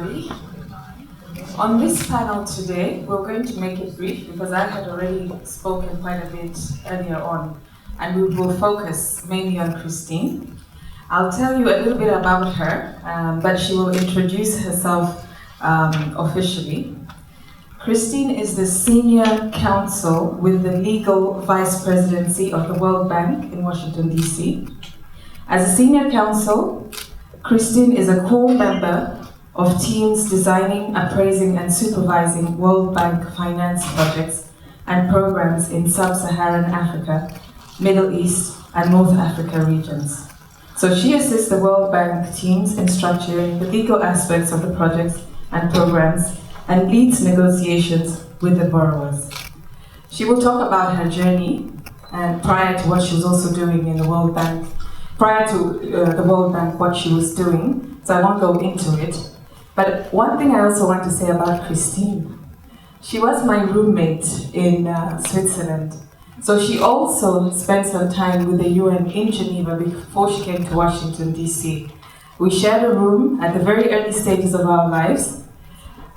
everybody. On this panel today, we're going to make it brief because I had already spoken quite a bit earlier on, and we will focus mainly on Christine. I'll tell you a little bit about her, but she will introduce herself officially. Christine is the Senior Counsel with the Legal Vice Presidency of the World Bank in Washington, D.C. As a Senior Counsel, Christine is a core member of teams designing, appraising, and supervising World Bank finance projects and programs in Sub-Saharan Africa, Middle East, and North Africa regions. So she assists the World Bank teams in structuring the legal aspects of the projects and programs and leads negotiations with the borrowers. She will talk about her journey and prior to what she was also doing in the World Bank, prior to the World Bank, what she was doing, so I won't go into it. But one thing I also want to say about Christine, she was my roommate in Switzerland. So she also spent some time with the UN in Geneva before she came to Washington, D.C. We shared a room at the very early stages of our lives.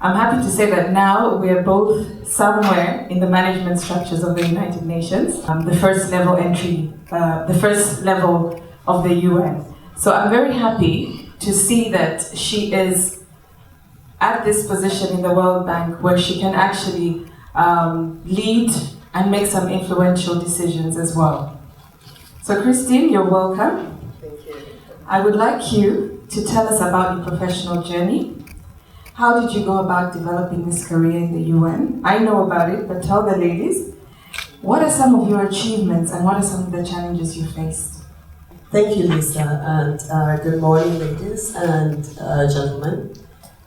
I'm happy to say that now we're both somewhere in the management structures of the United Nations, the first level entry, the first level of the UN. So I'm very happy to see that she is at this position in the World Bank where she can actually lead and make some influential decisions as well. So Christine, you're welcome. Thank you. I would like you to tell us about your professional journey. How did you go about developing this career in the UN? I know about it, but tell the ladies, what are some of your achievements and what are some of the challenges you faced? Thank you, Lisa, and good morning, ladies and gentlemen.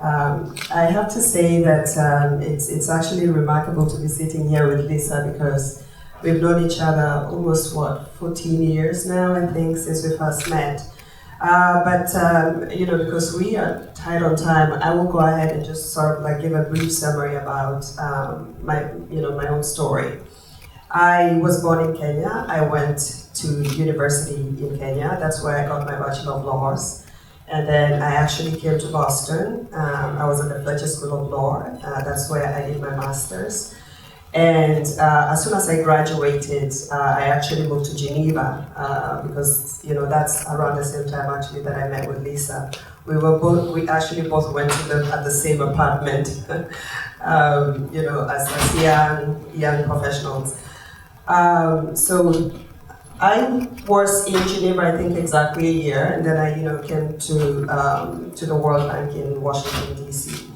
I have to say that it's actually remarkable to be sitting here with Lisa because we've known each other almost, 14 years now, I think, since we first met. Because we are tight on time, I will go ahead and just sort of like give a brief summary about my own story. I was born in Kenya. I went to university in Kenya. That's where I got my Bachelor of Laws. And then I actually came to Boston. I was at the Fletcher School of Law. That's where I did my master's. And as soon as I graduated, I actually moved to Geneva because that's around the same time actually that I met with Lisa. We actually both went to at the same apartment, as young professionals. So I was in Geneva, I think exactly a year, and then I came to the World Bank in Washington, D.C.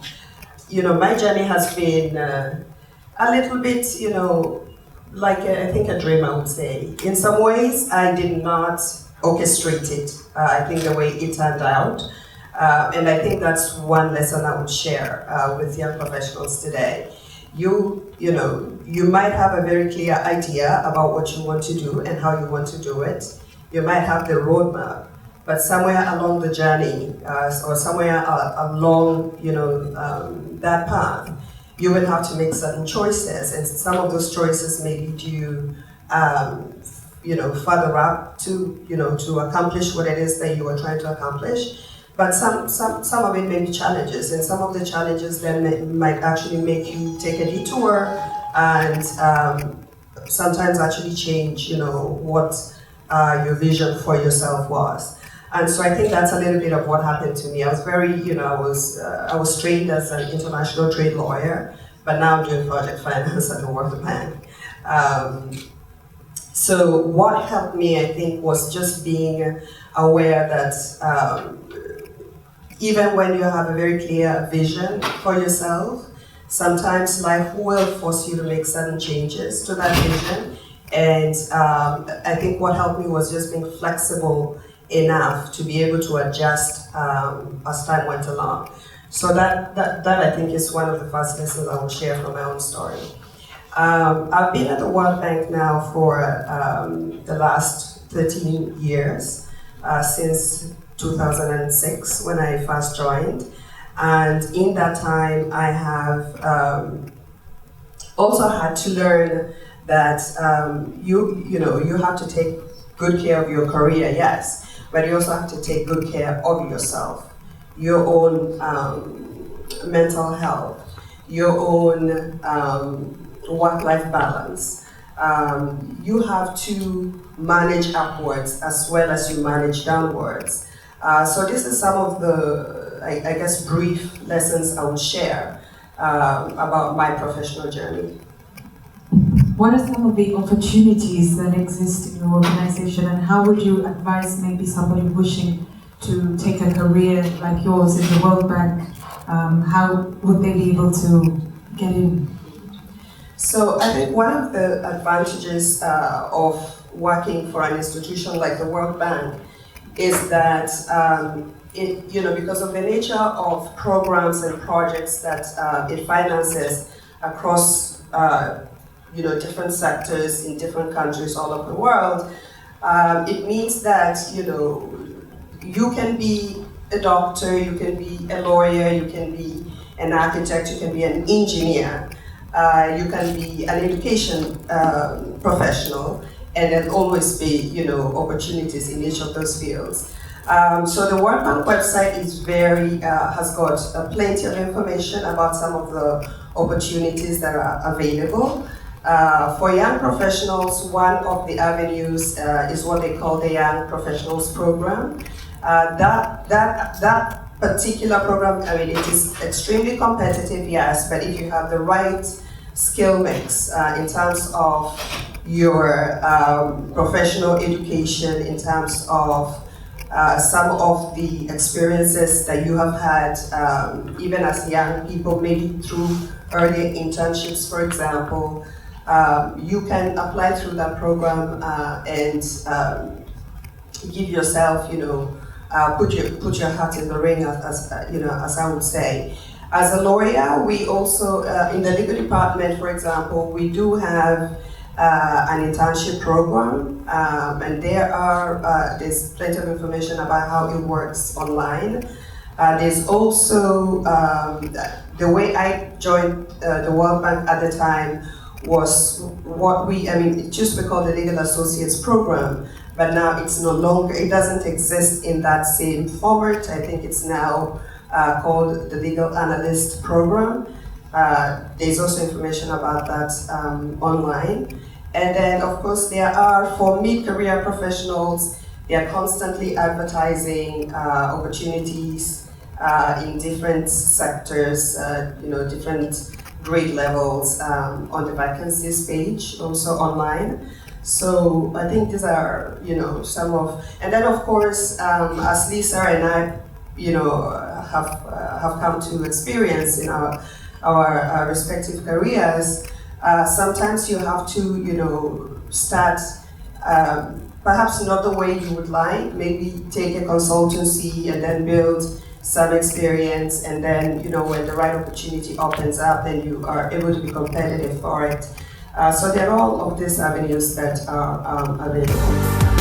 My journey has been a little bit, like I think a dream, I would say. In some ways, I did not orchestrate it. I think the way it turned out. And I think that's one lesson I would share with young professionals today. You might have a very clear idea about what you want to do and how you want to do it. You might have the roadmap, but somewhere along the journey, or somewhere along, that path, you will have to make certain choices, and some of those choices may lead you, further up to accomplish what it is that you are trying to accomplish. But some of it may be challenges, and some of the challenges then might actually make you take a detour and sometimes actually change, what your vision for yourself was. And so I think that's a little bit of what happened to me. I was very, I was trained as an international trade lawyer, but now I'm doing project finance at the World Bank. So what helped me, I think, was just being aware that even when you have a very clear vision for yourself, sometimes life will force you to make certain changes to that vision. And I think what helped me was just being flexible enough to be able to adjust as time went along. So that I think is one of the first lessons I will share from my own story. I've been at the World Bank now for the last 13 years, since 2006 when I first joined. And in that time I have also had to learn that you have to take good care of your career, yes, but you also have to take good care of yourself, your own mental health, your own work-life balance. You have to manage upwards as well as you manage downwards. So this is some of the, I guess, brief lessons I would share about my professional journey. What are some of the opportunities that exist in your organization, and how would you advise maybe somebody wishing to take a career like yours in the World Bank? How would they be able to get in? So I think one of the advantages of working for an institution like the World Bank is that because of the nature of programs and projects that it finances across different sectors in different countries all over the world, it means that you can be a doctor, you can be a lawyer, you can be an architect, you can be an engineer, you can be an education professional, and then always be opportunities in each of those fields. So the World Bank website is has got plenty of information about some of the opportunities that are available. For young professionals, one of the avenues is what they call the Young Professionals Program. That particular program, it is extremely competitive, yes, but if you have the right skill mix in terms of your professional education, in terms of some of the experiences that you have had, even as young people, maybe through earlier internships, for example, you can apply through that program and give yourself, put your hat in the ring, as I would say. As a lawyer, we also, in the legal department, for example, we do have an internship program, and there's plenty of information about how it works online. There's also, the way I joined the World Bank at the time was it used to be called the Legal Associates Program, but now it's no longer, it doesn't exist in that same format. I think it's now called the Legal Analyst Program. There's also information about that online. And then, of course, there are, for mid-career professionals, they are constantly advertising opportunities in different sectors, different grade levels on the vacancies page, also online. So I think these are, some of, and then of course, as Lisa and I, have come to experience in our respective careers, sometimes you have to, start perhaps not the way you would like, maybe take a consultancy and then build some experience, and then, when the right opportunity opens up, then you are able to be competitive for it. So there are all of these avenues that are available.